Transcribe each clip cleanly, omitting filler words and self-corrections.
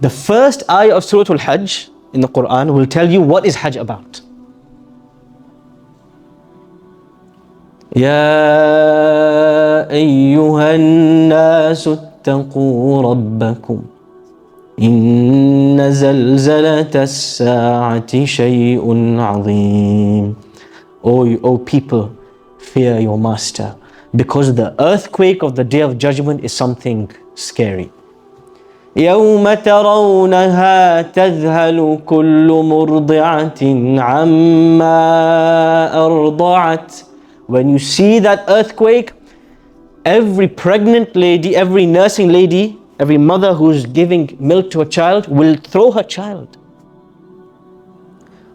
The first ayah of Surah Al-Hajj in the Quran will tell you what is Hajj about. يا أيها الناس اتقوا ربكم إن زلزلة الساعة شيء عظيم. O people, fear your master, because the earthquake of the day of judgment is something scary. يوم ترونها تذهل كل مرضعة عما أرضعت. When you see that earthquake, every pregnant lady, every nursing lady, every mother who's giving milk to a child will throw her child.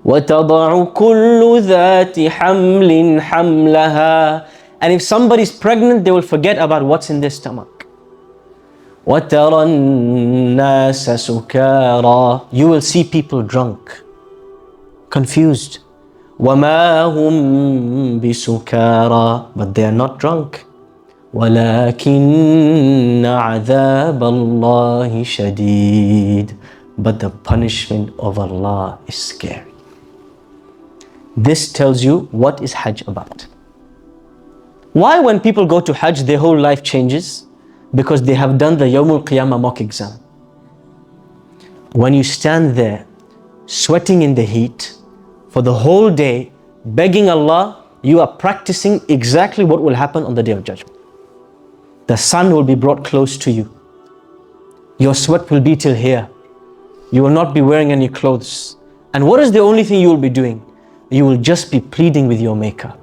وَتَضَعُ كُلُّ ذَاتِ حَمْلٍ حَمْلَهَا. And if somebody's pregnant, they will forget about what's in their stomach. وَتَرَى النَّاسَ سُكَارَى. You will see people drunk, confused. وَمَا هُمْ بِسُكَارَى. But they are not drunk. وَلَكِنَّ عَذَابَ اللَّهِ شَدِيدٌ. But the punishment of Allah is scary. This tells you what is Hajj about. Why when people go to Hajj, their whole life changes? Because they have done the Yawmul Qiyamah mock exam. When you stand there, sweating in the heat, for the whole day, begging Allah, you are practicing exactly what will happen on the Day of Judgment. The sun will be brought close to you. Your sweat will be till here. You will not be wearing any clothes. And what is the only thing you will be doing? You will just be pleading with your Maker.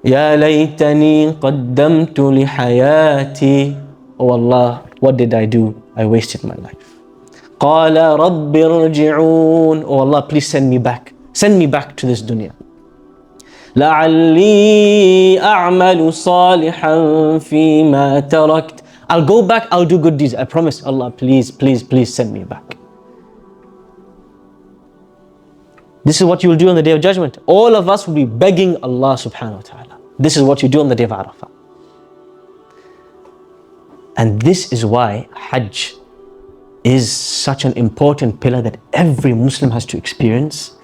Ya laytani qaddamtu li hayati. Oh Allah, what did I do? I wasted my life. Qala rabbi irji'un. Oh Allah, please send me back. Send me back to this dunya. لَعَلِّي أَعْمَلُ صَالِحًا فِي مَا تَرَكْتُ. I'll go back, I'll do good deeds. I promise. Allah, please, please, please send me back. This is what you will do on the Day of Judgment. All of us will be begging Allah subhanahu wa ta'ala. This is what you do on the Day of Arafat. And this is why Hajj is such an important pillar that every Muslim has to experience.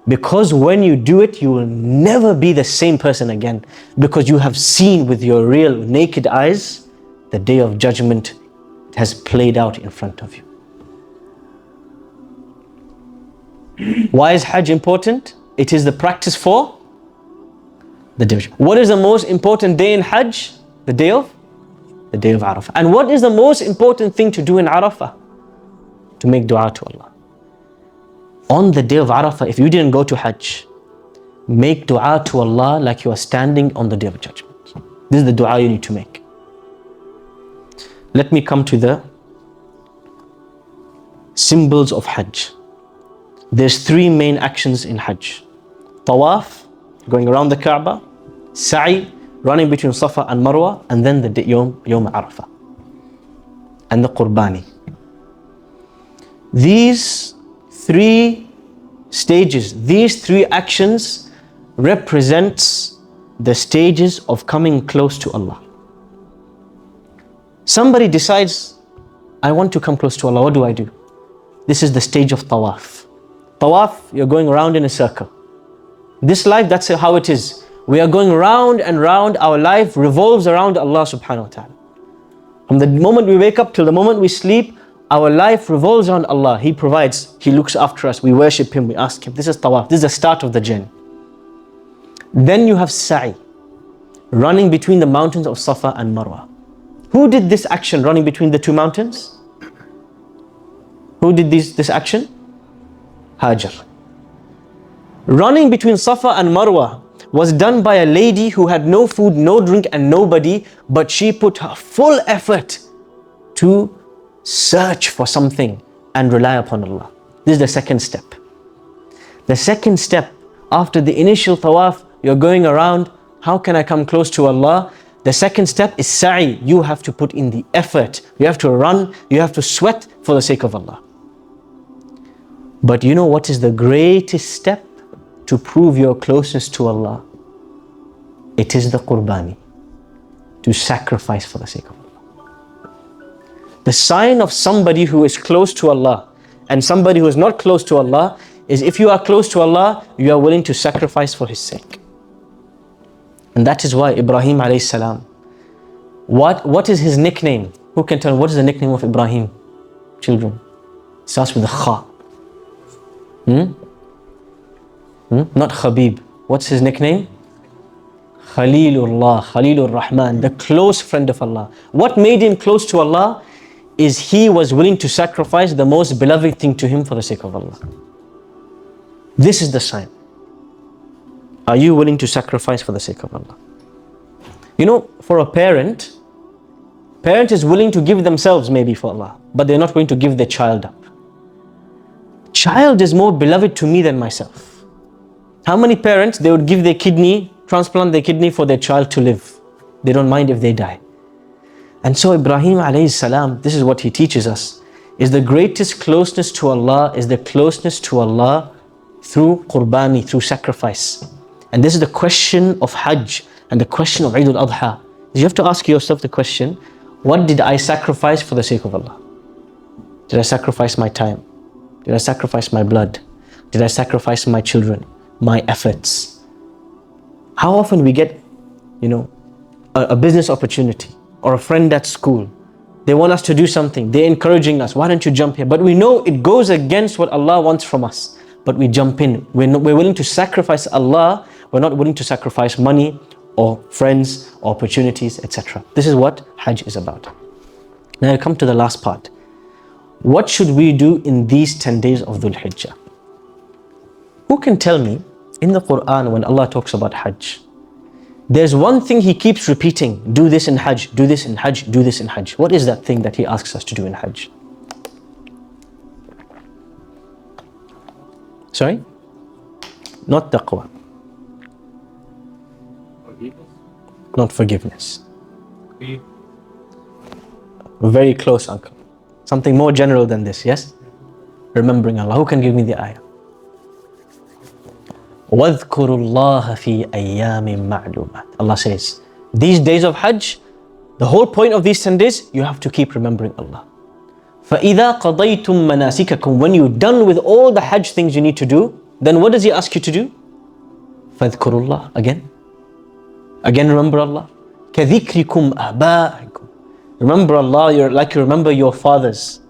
Because when you do it, you will never be the same person again. Because you have seen with your real naked eyes, the Day of Judgment has played out in front of you. Why is Hajj important? It is the practice for the Day of Judgment. What is the most important day in Hajj? The day of Arafah. And what is the most important thing to do in Arafah? To make dua to Allah. On the Day of Arafah, if you didn't go to Hajj, make dua to Allah like you are standing on the Day of Judgment. This is the dua you need to make. Let me come to the symbols of Hajj. There's three main actions in Hajj. Tawaf, going around the Kaaba. Sa'i, running between Safa and Marwa. And then the Yawm Arafah. And the Qurbani. These three stages, these three actions represents the stages of coming close to Allah. Somebody decides, I want to come close to Allah, what do I do? This is the stage of Tawaf. Tawaf, you're going around in a circle. This life, that's how it is. We are going round and round. Our life revolves around Allah subhanahu wa ta'ala. From the moment we wake up till the moment we sleep, our life revolves around Allah. He provides, He looks after us, we worship Him, we ask Him. This is Tawaf, this is the start of the journey. Then you have Sa'i, running between the mountains of Safa and Marwa. Who did this action, running between the two mountains? Who did this action? Hajar. Running between Safa and Marwa was done by a lady who had no food, no drink and nobody, but she put her full effort to search for something and rely upon Allah. This is the second step. The second step, after the initial tawaf, you're going around, how can I come close to Allah? The second step is sa'i. You have to put in the effort. You have to run, you have to sweat for the sake of Allah. But you know what is the greatest step to prove your closeness to Allah? It is the qurbani, to sacrifice for the sake of Allah. The sign of somebody who is close to Allah and somebody who is not close to Allah is if you are close to Allah, you are willing to sacrifice for His sake. And that is why Ibrahim alayhi salam, what is his nickname? Who can tell me what is the nickname of Ibrahim? Children. It starts with a kha. Not Khabib. What's his nickname? Khalilullah, Khalilur Rahman, the close friend of Allah. What made him close to Allah is he was willing to sacrifice the most beloved thing to him for the sake of Allah. This is the sign. Are you willing to sacrifice for the sake of Allah? You know, for a parent is willing to give themselves maybe for Allah, but they're not willing to give their child up. Child is more beloved to me than myself. How many parents, they would give their kidney, transplant their kidney for their child to live. They don't mind if they die. And so Ibrahim alayhi salam, this is what he teaches us, is the greatest closeness to Allah is the closeness to Allah through qurbani, through sacrifice. And this is the question of Hajj and the question of Eid al-Adha. You have to ask yourself the question, what did I sacrifice for the sake of Allah? Did I sacrifice my time? Did I sacrifice my blood? Did I sacrifice my children, my efforts? How often we get, a business opportunity or a friend at school. They want us to do something. They're encouraging us. Why don't you jump here? But we know it goes against what Allah wants from us. But we jump in. We're willing to sacrifice Allah. We're not willing to sacrifice money or friends or opportunities, etc. This is what Hajj is about. Now I come to the last part. What should we do in these 10 days of Dhul Hijjah? Who can tell me in the Quran when Allah talks about Hajj, there's one thing He keeps repeating, do this in Hajj, do this in Hajj, do this in Hajj. What is that thing that He asks us to do in Hajj? Sorry? Not taqwa. Forgiveness. Not forgiveness. Very close, uncle. Something more general than this, yes? Remembering Allah. Who can give me the ayah? وَاذْكُرُوا اللَّهَ فِي أَيَّامٍ مَعْلُومَاتٍ. Allah says, these days of Hajj, the whole point of these 10 days, you have to keep remembering Allah. فَإِذَا قَضَيْتُم مَنَاسِكَكُمْ. When you're done with all the Hajj things you need to do, then what does He ask you to do? فَاذْكُرُوا اللَّهَ. Again remember Allah. كَذِكْرِكُمْ أَبَاءِكُمْ. Remember Allah like you remember your fathers.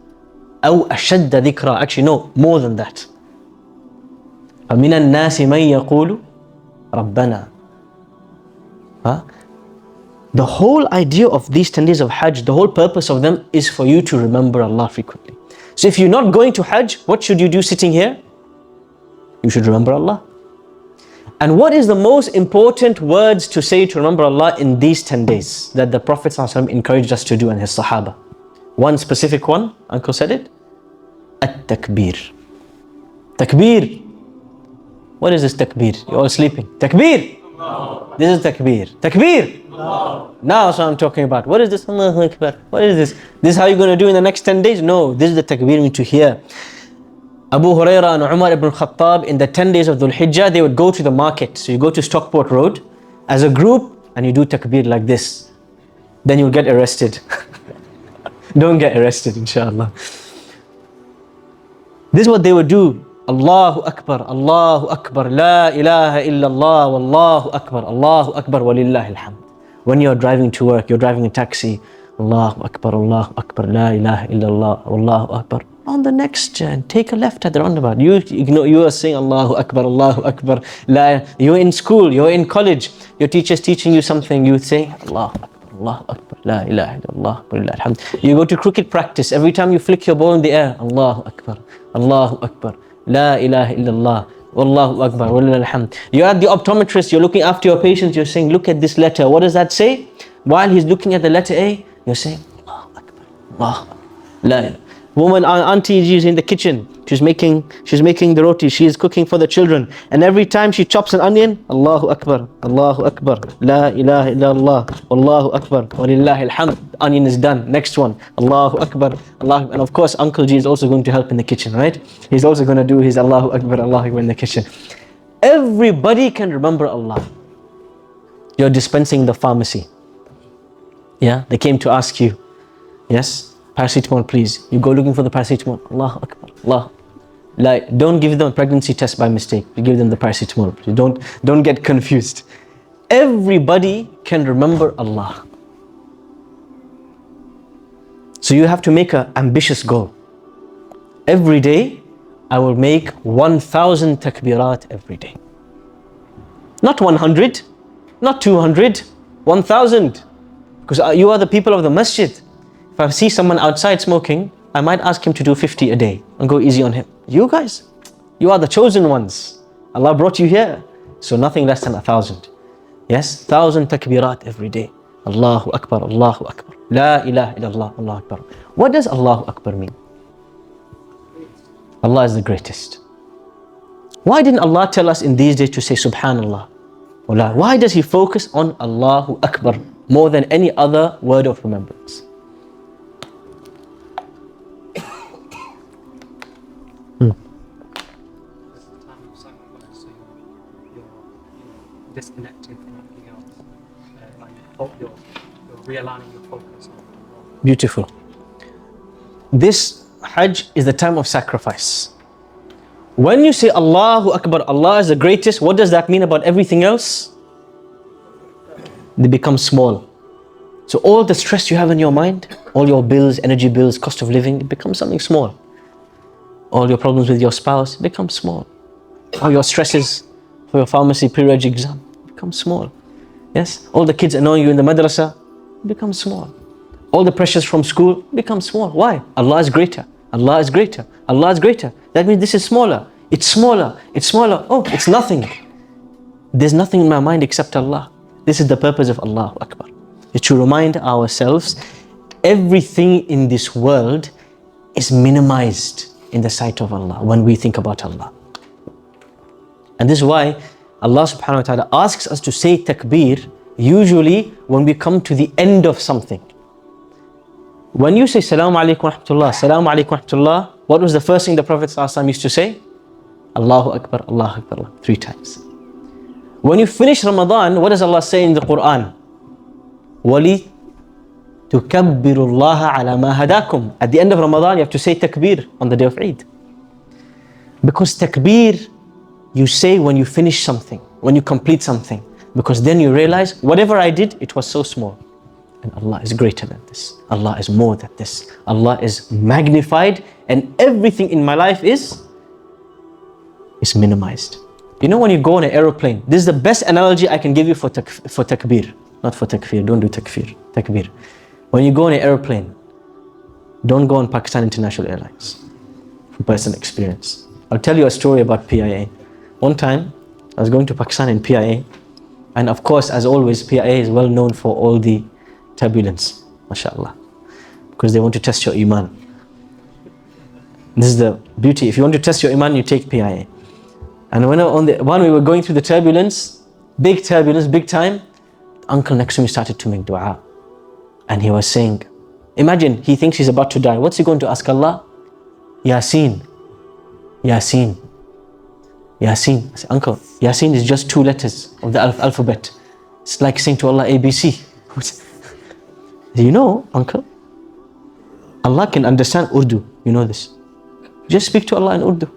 أَوْ أَشَدَّ ذِكْرًا. Actually no, more than that. فَمِنَ النَّاسِ مَنْ يَقُولُ رَبَّنَا. The whole idea of these 10 days of Hajj, the whole purpose of them is for you to remember Allah frequently. So if you're not going to Hajj, what should you do sitting here? You should remember Allah. And what is the most important words to say to remember Allah in these 10 days that the Prophet ﷺ encouraged us to do and his Sahaba? One specific one, Uncle said it. At-takbir. Takbir. What is this takbir? You're all sleeping. Takbir. No. This is takbir. Takbir. No. Now that's what I'm talking about. What is this? Allahu Akbar. What is this? This is how you're going to do in the next 10 days? No, this is the takbir you need to hear. Abu Hurairah and Umar ibn Khattab in the 10 days of Dhul Hijjah, they would go to the market. So you go to Stockport Road as a group and you do takbir like this. Then you'll get arrested. Don't get arrested, inshallah. This is what they would do. Allahu Akbar, La ilaha illallah, Wallahu Akbar, Walillahi alhamd. When you're driving to work, you're driving a taxi, Allahu Akbar, La ilaha illallah, Wallahu Akbar. On the next turn, take a left at the roundabout. You are saying Allahu Akbar, you're in school, you're in college, your teacher's teaching you something, you say Allahu Akbar, La ilaha illallah, Walillahi alhamd. You go to cricket practice, every time you flick your ball in the air, Allahu Akbar, La ilaha illallah, Wallahu Akbar, Walillahi alhamd. You're at the optometrist, you're looking after your patients, you're saying, look at this letter. What does that say? While he's looking at the letter A, you're saying, Allahu Akbar, Allahu Akbar, La ilaha. Woman, auntie is in the kitchen. She's making the roti. She is cooking for the children. And every time she chops an onion, Allahu Akbar, La ilaha illallah, Wallahu Akbar, Walillahi alhamd. Onion is done. Next one, Allahu Akbar, Allah. And of course, Uncle G is also going to help in the kitchen, right? He's also going to do his Allahu Akbar, Allahu Akbar in the kitchen. Everybody can remember Allah. You're dispensing the pharmacy. Yeah, they came to ask you. Yes. Paracetamol, please. You go looking for the paracetamol. Allahu Akbar, Allah. Like, don't give them a pregnancy test by mistake. You give them the paracetamol. Don't get confused. Everybody can remember Allah. So you have to make an ambitious goal. Every day, I will make 1,000 takbirat every day. Not 100, not 200, 1,000. Because you are the people of the masjid. If I see someone outside smoking, I might ask him to do 50 a day and go easy on him. You guys, you are the chosen ones. Allah brought you here. So nothing less than 1,000. Yes, 1,000 takbirat every day. Allahu Akbar, Allahu Akbar. La ilaha illallah, Allahu Akbar. What does Allahu Akbar mean? Allah is the greatest. Why didn't Allah tell us in these days to say Subhanallah? Why does He focus on Allahu Akbar more than any other word of remembrance? Disconnecting from everything else, you're realigning your focus. Beautiful. This Hajj is the time of sacrifice. When you say Allahu Akbar, Allah is the greatest, what does that mean about everything else? They become small. So all the stress you have in your mind, all your bills, energy bills, cost of living, it becomes something small. All your problems with your spouse become small. All your stresses for your pharmacy pre-reg exam become small. Yes? All the kids annoying you in the madrasa become small. All the pressures from school become small. Why? Allah is greater. Allah is greater. Allah is greater. That means this is smaller. It's smaller. It's smaller. Oh, it's nothing. There's nothing in my mind except Allah. This is the purpose of Allahu Akbar. It's to remind ourselves everything in this world is minimized in the sight of Allah when we think about Allah. And this is why Allah subhanahu wa ta'ala asks us to say takbir usually when we come to the end of something. When you say Salaamu Alaikum wa rahmatullah, Salaamu Alaikum wa rahmatullah, what was the first thing the Prophet ﷺ used to say? Allahu Akbar, Allahu Akbar, 3 times. When you finish Ramadan, what does Allah say in the Quran? Wali tukabbirullaha ala ma hadakum. At the end of Ramadan, you have to say takbir on the day of Eid. Because takbir, you say when you finish something, when you complete something. Because then you realize, whatever I did, it was so small. And Allah is greater than this. Allah is more than this. Allah is magnified, and everything in my life is minimized. You know when you go on an aeroplane, this is the best analogy I can give you for takbir. Not for takfir, don't do takbir. When you go on an airplane, don't go on Pakistan International Airlines. From personal experience. I'll tell you a story about PIA. One time, I was going to Pakistan in PIA, and of course, as always, PIA is well known for all the turbulence, mashallah, because they want to test your iman. This is the beauty. If you want to test your iman, you take PIA. And when we were going through the turbulence, big time, the uncle next to me started to make dua. And he was saying, imagine, he thinks he's about to die. What's he going to ask Allah? Yasin, Yasin, Yasin. I said, Uncle, Yasin is just 2 letters of the alphabet. It's like saying to Allah, ABC. You know, Uncle, Allah can understand Urdu. You know this. Just speak to Allah in Urdu.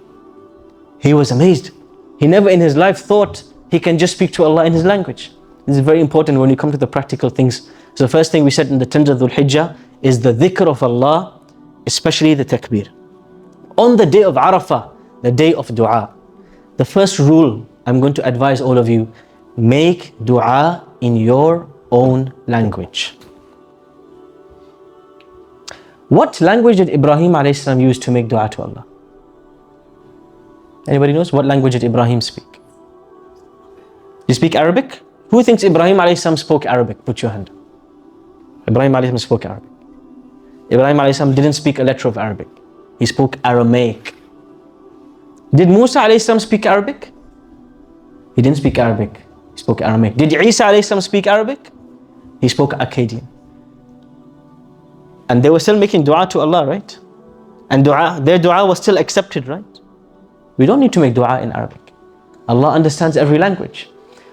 He was amazed. He never in his life thought he can just speak to Allah in his language. This is very important when you come to the practical things. So the first thing we said in the 10th of Dhul Hijjah is the dhikr of Allah, especially the takbir. On the day of Arafat, the day of dua, the first rule I'm going to advise all of you, make dua in your own language. What language did Ibrahim a.s. use to make dua to Allah? Anybody knows? What language did Ibrahim speak? You speak Arabic? Who thinks Ibrahim a.s. spoke Arabic? Put your hand up. Ibrahim a.s. spoke Arabic. Ibrahim a.s. didn't speak a letter of Arabic. He spoke Aramaic. Did Musa a.s. speak Arabic? He didn't speak Arabic. He spoke Aramaic. Did Isa a.s. speak Arabic? He spoke Akkadian. And they were still making dua to Allah, right? And their dua was still accepted, right? We don't need to make dua in Arabic. Allah understands every language.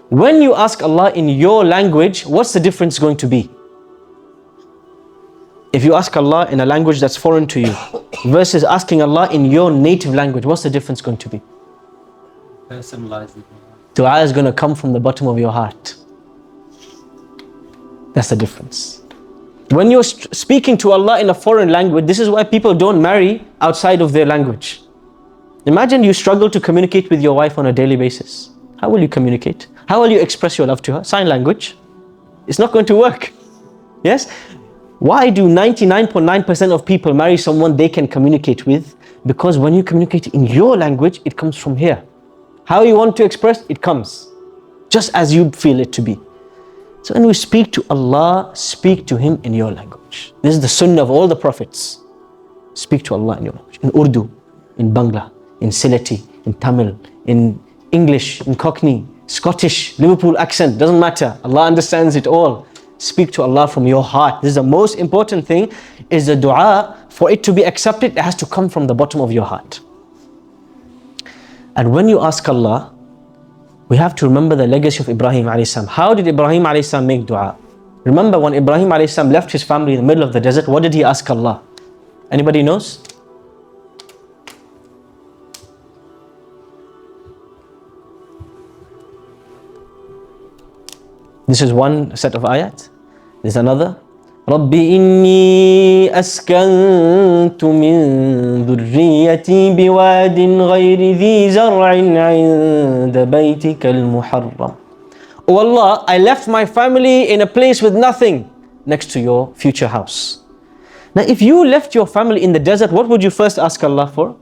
When you ask Allah in your language, what's the difference going to be? If you ask Allah in a language that's foreign to you versus asking Allah in your native language, what's the difference going to be? Personalizing. Dua is going to come from the bottom of your heart. That's the difference. When you're speaking to Allah in a foreign language, this is why people don't marry outside of their language. Imagine you struggle to communicate with your wife on a daily basis. How will you communicate? How will you express your love to her? Sign language. It's not going to work. Yes? Why do 99.9% of people marry someone they can communicate with? Because when you communicate in your language, it comes from here. How you want to express, it comes. Just as you feel it to be. So when we speak to Allah, speak to Him in your language. This is the sunnah of all the prophets. Speak to Allah in your language. In Urdu, in Bangla, in Sylheti, in Tamil, in English, in Cockney, Scottish, Liverpool accent, doesn't matter. Allah understands it all. Speak to Allah from your heart. This is the most important thing, is the dua. For it to be accepted, it has to come from the bottom of your heart. And when you ask Allah, we have to remember the legacy of Ibrahim alayhi salam. How did Ibrahim alayhi salam make dua? Remember when Ibrahim alayhi salam left his family in the middle of the desert, what did he ask Allah? Anybody knows? This is one set of ayat. There's another. رَبِّ إِنِّي أَسْكَنْتُ مِنْ ذُرِّيَّتِي بِوَادٍ غَيْرِ ذِي زَرْعٍ عِنْدَ بَيْتِكَ الْمُحَرَّمِ. Oh Allah, I left my family in a place with nothing next to your future house. Now if you left your family in the desert, what would you first ask Allah for?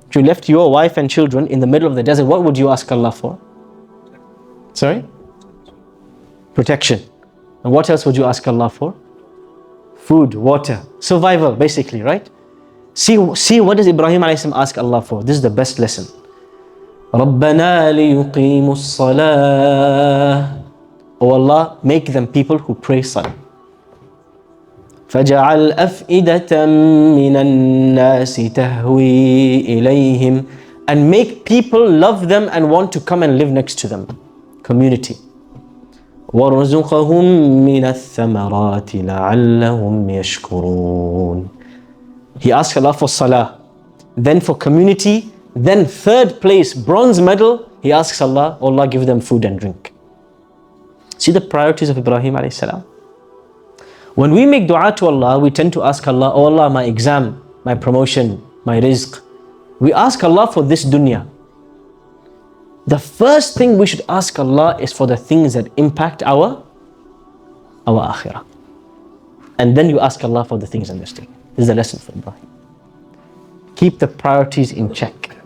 If you left your wife and children in the middle of the desert, what would you ask Allah for? Sorry? Protection. And what else would you ask Allah for? Food, water, survival, basically, right? See what does Ibrahim alayhi salam ask Allah for? This is the best lesson. رَبَّنَا لِيُقِيمُوا الصَّلَاةِ. Oh Allah, make them people who pray salah. فَجَعَلْ أَفْئِدَةً مِّنَ النَّاسِ تَهْوِي إِلَيْهِمْ. And make people love them and want to come and live next to them. Community. وَارْزُقَهُم مِّنَ الثَّمَرَاتِ لَعَلَّهُمْ يَشْكُرُونَ. He asked Allah for salah, then for community, then third place, bronze medal, he asks Allah, oh Allah, give them food and drink. See the priorities of Ibrahim alayhi salam. When we make dua to Allah, we tend to ask Allah, oh Allah, my exam, my promotion, my rizq. We ask Allah for this dunya. The first thing we should ask Allah is for the things that impact our akhirah. And then you ask Allah for the things in this thing. This is the lesson for Ibrahim. Keep the priorities in check.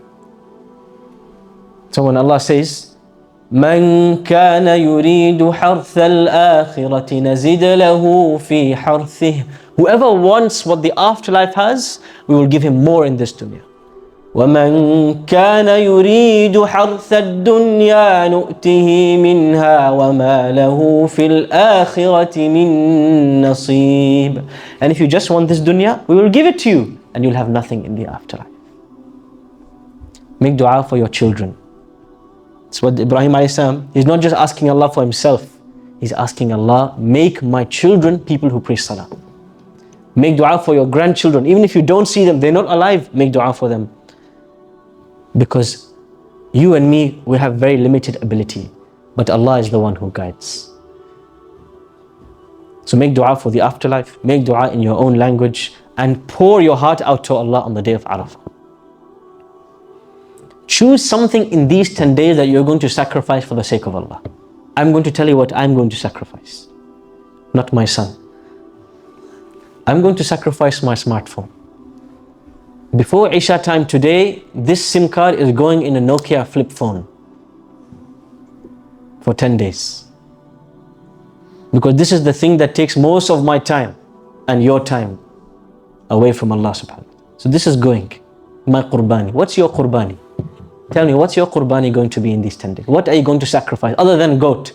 So when Allah says, مَنْ كَانَ يُرِيدُ حَرْثَ الْآخِرَةِ نَزِدْ لَهُ فِي حَرْثِهِ. Whoever wants what the afterlife has, we will give him more in this dunya. وَمَنْ كَانَ يُرِيدُ حَرْثَ الدُّنْيَا نُؤْتِهِ مِنْهَا وَمَا لَهُ فِي الْآخِرَةِ مِنْ نَصِيبٍ. And if you just want this dunya, we will give it to you and you'll have nothing in the afterlife. Make dua for your children. That's what Ibrahim alayhi salam, he's not just asking Allah for himself. He's asking Allah, make my children people who pray salah. Make dua for your grandchildren. Even if you don't see them, they're not alive, make dua for them. Because you and me, we have very limited ability. But Allah is the one who guides. So make dua for the afterlife. Make dua in your own language. And pour your heart out to Allah on the day of Arafat. Choose something in these 10 days that you're going to sacrifice for the sake of Allah. I'm going to tell you what I'm going to sacrifice. Not my son. I'm going to sacrifice my smartphone. Before Isha time today, this SIM card is going in a Nokia flip phone for 10 days. Because this is the thing that takes most of my time and your time away from Allah subhanahu wa ta'ala. So this is going, my qurbani. What's your qurbani? Tell me, what's your qurbani going to be in these 10 days? What are you going to sacrifice other than goat?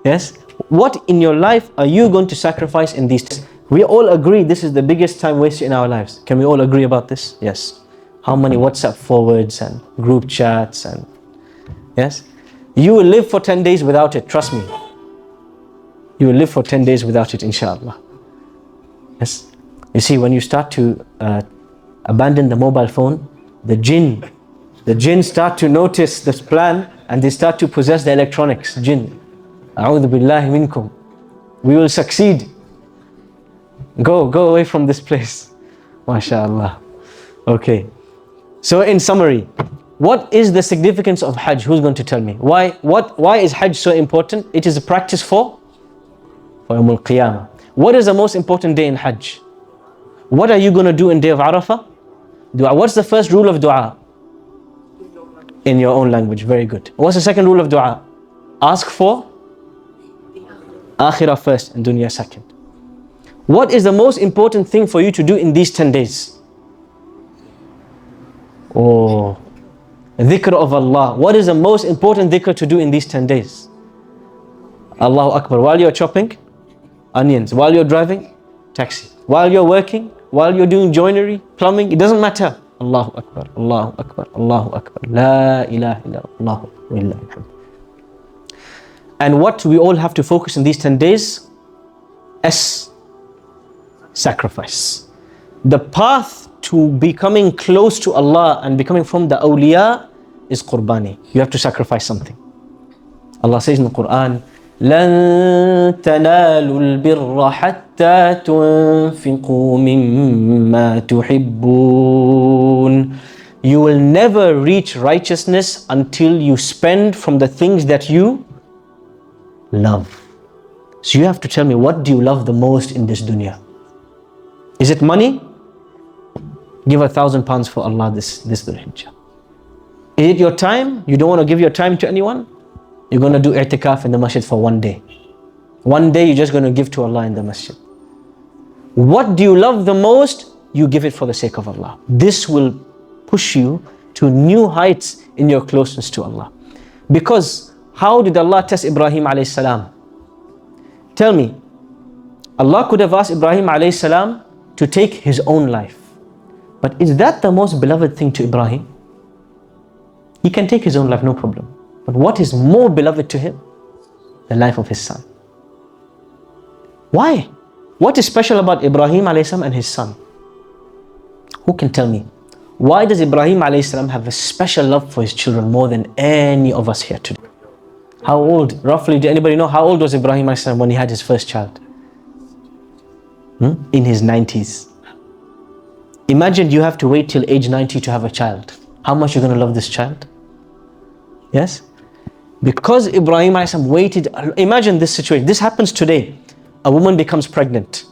Yes? What in your life are you going to sacrifice in these 10 days? We all agree this is the biggest time wasted in our lives. Can we all agree about this? Yes. How many WhatsApp forwards and group chats and yes? You will live for 10 days without it, trust me. You will live for 10 days without it, inshallah. Yes. You see, when you start to abandon the mobile phone, the jinn start to notice this plan and they start to possess the electronics. Jinn. A'udhu billahi minkum. We will succeed. Go away from this place. MashaAllah. Okay. So in summary, what is the significance of Hajj? Who's going to tell me? Why is Hajj so important? It is a practice for Yawmul Qiyamah. What is the most important day in Hajj? What are you going to do in day of Arafah? Dua. What's the first rule of dua? In your own language. Very good. What's the second rule of dua? Ask for Akhirah first and Dunya second. What is the most important thing for you to do in these 10 days? Oh, dhikr of Allah. What is the most important dhikr to do in these 10 days? Allahu Akbar. While you're chopping onions, while you're driving taxi, while you're working, while you're doing joinery, plumbing, it doesn't matter. Allahu Akbar, Allahu Akbar, Allahu Akbar. La ilaha illallah wa lillahi alhamd. And what we all have to focus in these 10 days? Sacrifice. The path to becoming close to Allah and becoming from the awliya is qurbani. You have to sacrifice something. Allah says in the Quran, لَن تَنَالُوا الْبِرَّ حَتَّى تُنْفِقُوا مِمَّا تُحِبُّونَ. You will never reach righteousness until you spend from the things that you love. So you have to tell me, what do you love the most in this dunya? Is it money? Give £1,000 for Allah this Dhul Hijjah. Is it your time? You don't want to give your time to anyone? You're going to do i'tikaf in the masjid for one day. One day you're just going to give to Allah in the masjid. What do you love the most? You give it for the sake of Allah. This will push you to new heights in your closeness to Allah. Because how did Allah test Ibrahim alayhi salam? Tell me, Allah could have asked Ibrahim alayhi salam to take his own life. But is that the most beloved thing to Ibrahim? He can take his own life, no problem. But what is more beloved to him? The life of his son. Why? What is special about Ibrahim alayhi salam and his son? Who can tell me? Why does Ibrahim alayhi salam have a special love for his children more than any of us here today? How old, roughly, do anybody know how old was Ibrahim alayhi salam when he had his first child? In his 90s. Imagine you have to wait till age 90 to have a child. How much you're going to love this child? Yes? Because Ibrahim alayhi salam waited. Imagine this situation. This happens today. A woman becomes pregnant.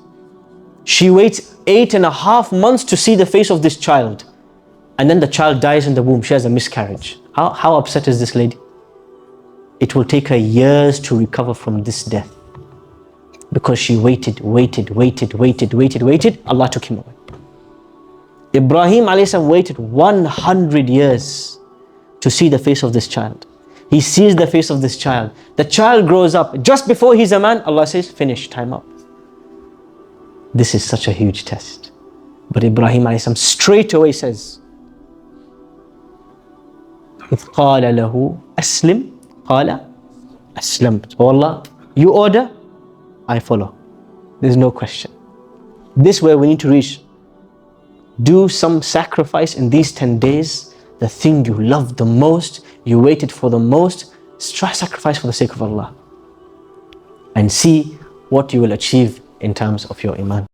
She waits 8.5 months to see the face of this child. And then the child dies in the womb. She has a miscarriage. How upset is this lady? It will take her years to recover from this death. Because she waited. Allah took him away. Ibrahim alayhi salam waited 100 years to see the face of this child. He sees the face of this child. The child grows up. Just before he's a man, Allah says, finish, time up. This is such a huge test. But Ibrahim alayhi salam straight away says, إِذْ قَالَ لَهُ أَسْلِمْ قَالَ أَسْلَمْتُ. Oh Allah, you order, I follow. There's no question. This is where we need to reach. Do some sacrifice in these 10 days. The thing you love the most, you waited for the most, try sacrifice for the sake of Allah. And see what you will achieve in terms of your iman.